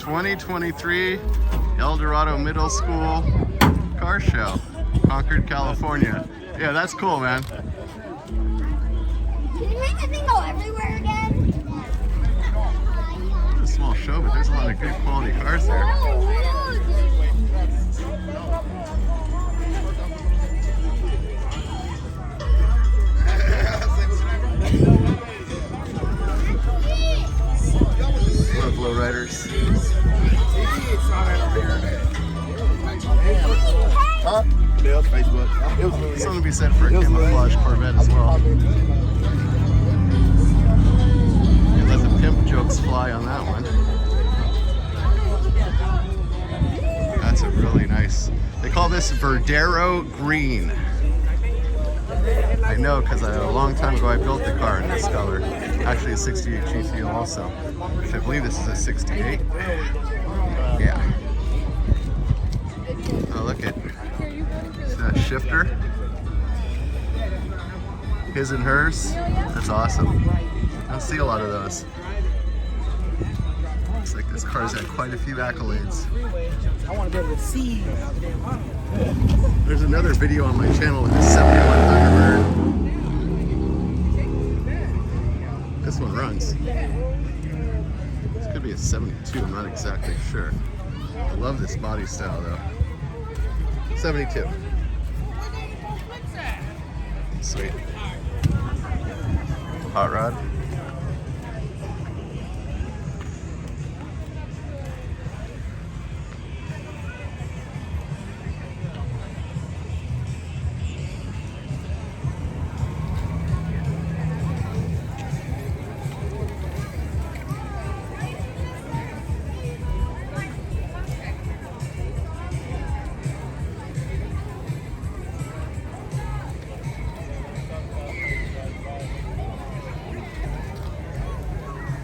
2023 El Dorado Middle School Car Show, Concord, California. Yeah, that's cool, man. Can you make the thing go everywhere again? It's a small show, but there's a lot of good quality cars there. Love lowriders. Huh? Yeah, Facebook. It was really Something to be said for a camouflage Corvette as well. You let the pimp jokes fly on that one. That's a really nice. They call this Verdero Green. I know because a long time ago I built the car in this color. Actually a 68 GTO also. Which I believe this is a 68. Yeah. Oh, look at that shifter. His and hers. That's awesome. I don't see a lot of those. Looks like this car's had quite a few accolades. I want to be able to see. There's another video on my channel with a 71 Thunderbird. This one runs. This could be a 72, I'm not exactly sure. I love this body style though. 72. Sweet. Hot rod.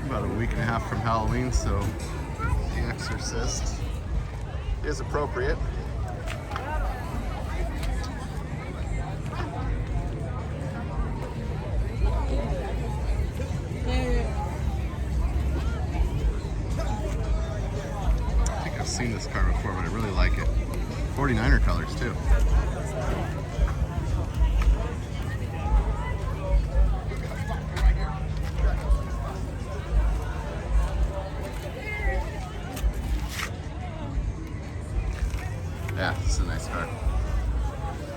About a week and a half from Halloween, so The Exorcist is appropriate. I think I've seen this car before, but I really like it. 49er colors too. Yeah, this is a nice car.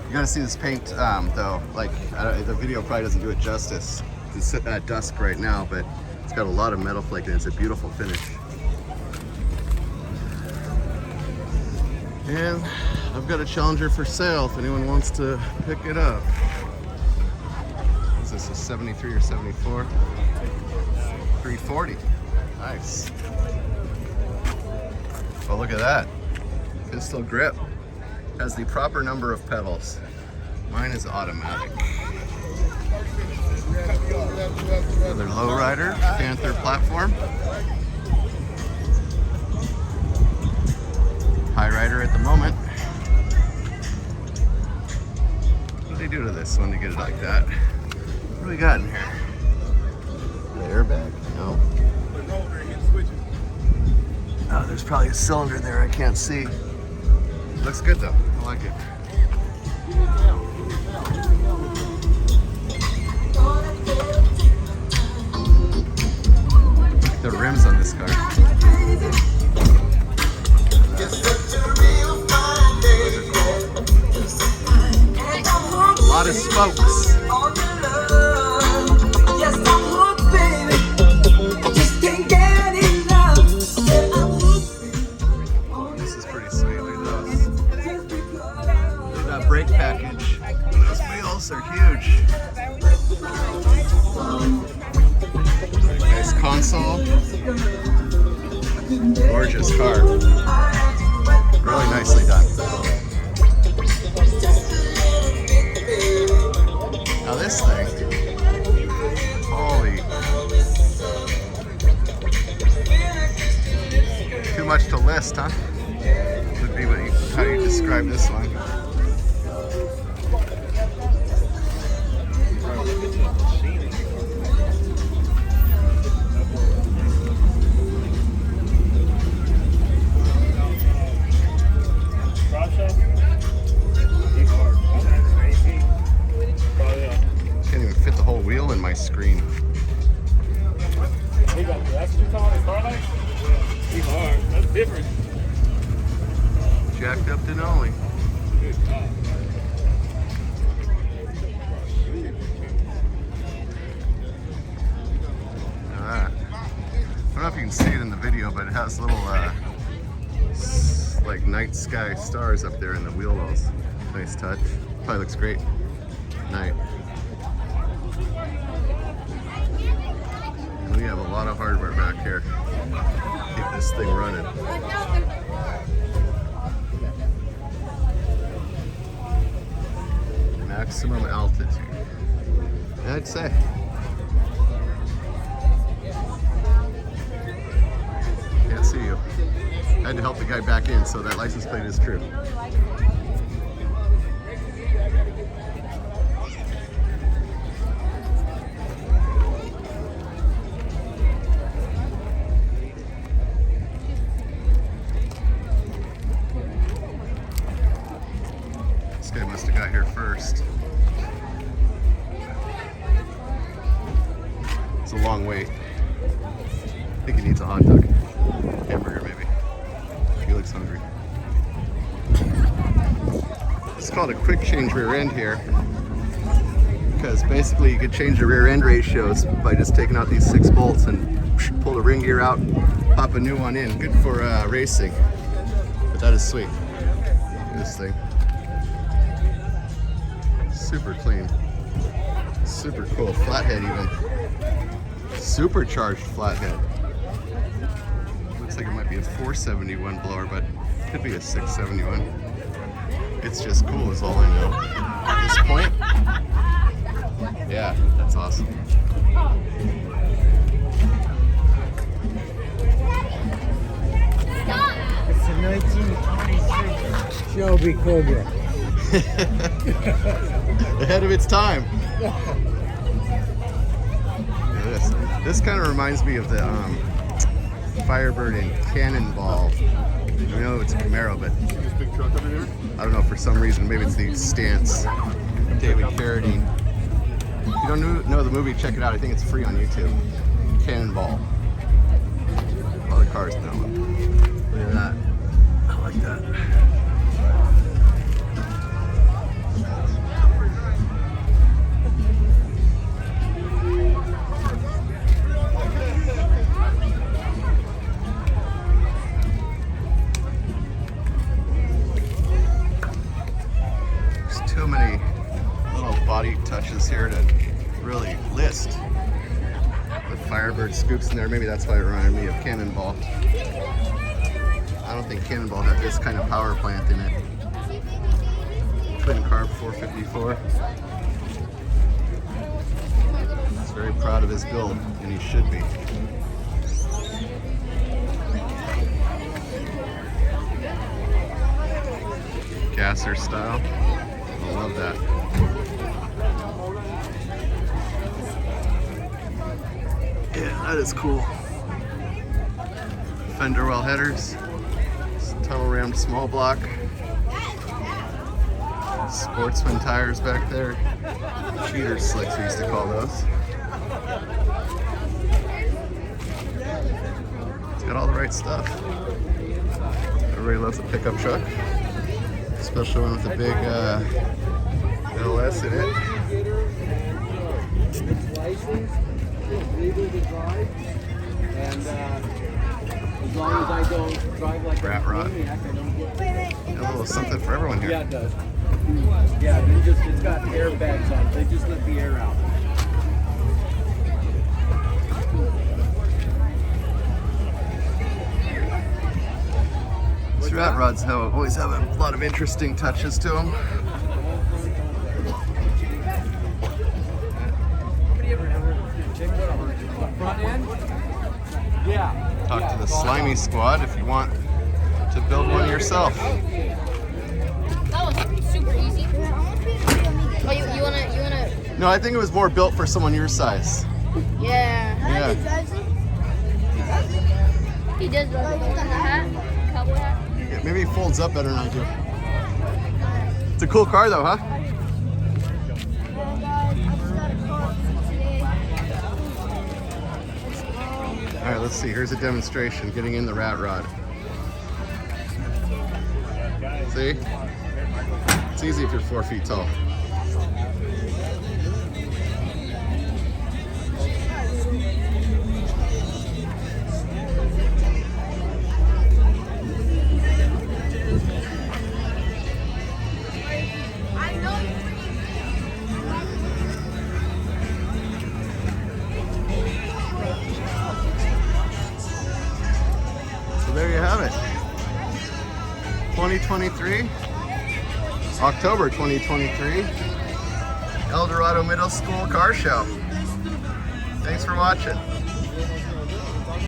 You gotta see this paint, though. Like, the video probably doesn't do it justice. It's at dusk right now, but it's got a lot of metal flake and it's a beautiful finish. And I've got a Challenger for sale if anyone wants to pick it up. Is this a 73 or 74? 340. Nice. Oh, look at that. Pistol grip. Has the proper number of pedals. Mine is automatic. Another lowrider, Panther platform. High rider at the moment. What do they do to this one to get it like that? What do we got in here? The airbag? No. Oh, there's probably a cylinder there I can't see. Looks good though. I like it. The rims on this car. A lot of spokes. This is pretty sweet. Look at those. Look at that brake package. Those wheels are huge. Nice console. Gorgeous car. Really nicely done. Now this thing, holy, too much to list, huh? Would be how you describe this one. different. Jacked up Denali. I don't know if you can see it in the video, but it has little like night sky stars up there in the wheel wells. Nice touch. Probably looks great at night. And we have a lot of hardware back here. Keep this thing running. Maximum altitude. I'd say. Can't see you. I had to help the guy back in, so that license plate is true. This guy must have got here first. It's a long wait. I think he needs a hot dog. Hamburger, maybe. He looks hungry. It's called a quick change rear end here, because basically you could change the rear end ratios by just taking out these 6 bolts and pull the ring gear out, pop a new one in. Good for racing, but that is sweet. Look at this thing. Super clean. Super cool. Flathead even. Supercharged flathead. Looks like it might be a 471 blower, but it could be a 671. It's just cool is all I know. At this point, yeah, that's awesome. It's a 1926 Shelby Cobra. Ahead of its time. Look at this. This kind of reminds me of the Firebird and Cannonball. I know it's a Camaro, but This big truck over here. I don't know, for some reason, maybe it's the stance. David Carradine. If you don't know the movie, check it out. I think it's free on YouTube. Cannonball. A lot of cars know it. Look at that. I like that. Too many little body touches here to really list. The Firebird scoops in there, maybe that's why it reminded me of Cannonball. I don't think Cannonball had this kind of power plant in it. Twin carb 454. He's very proud of his build, and he should be. Gasser style. I love that. Yeah, that is cool. Fender well headers. Tunnel rammed small block. Sportsman tires back there. Cheater slicks we used to call those. It's got all the right stuff. Everybody loves a pickup truck. Especially one with a big LS in it. It's licensed, it's legal to drive, and as long as I don't drive like Rat a rod. maniac, I don't get. A little something for everyone Yeah, here. it does. Yeah, it's got airbags on it. They just let the air out. These rat rods always have a lot of interesting touches to them. Front end? Yeah. Talk to the Slimy Squad if you want to build one yourself. That was super easy. Oh, you wanna? No, I think it was more built for someone your size. Yeah. Yeah. He does the hat, cowboy hat. Yeah, maybe he folds up better than I do. It's a cool car though, huh? All right, let's see. Here's a demonstration getting in the rat rod. See? It's easy if you're 4 feet tall. So there you have it. 2023, October 2023, El Dorado Middle School Car Show. Thanks for watching.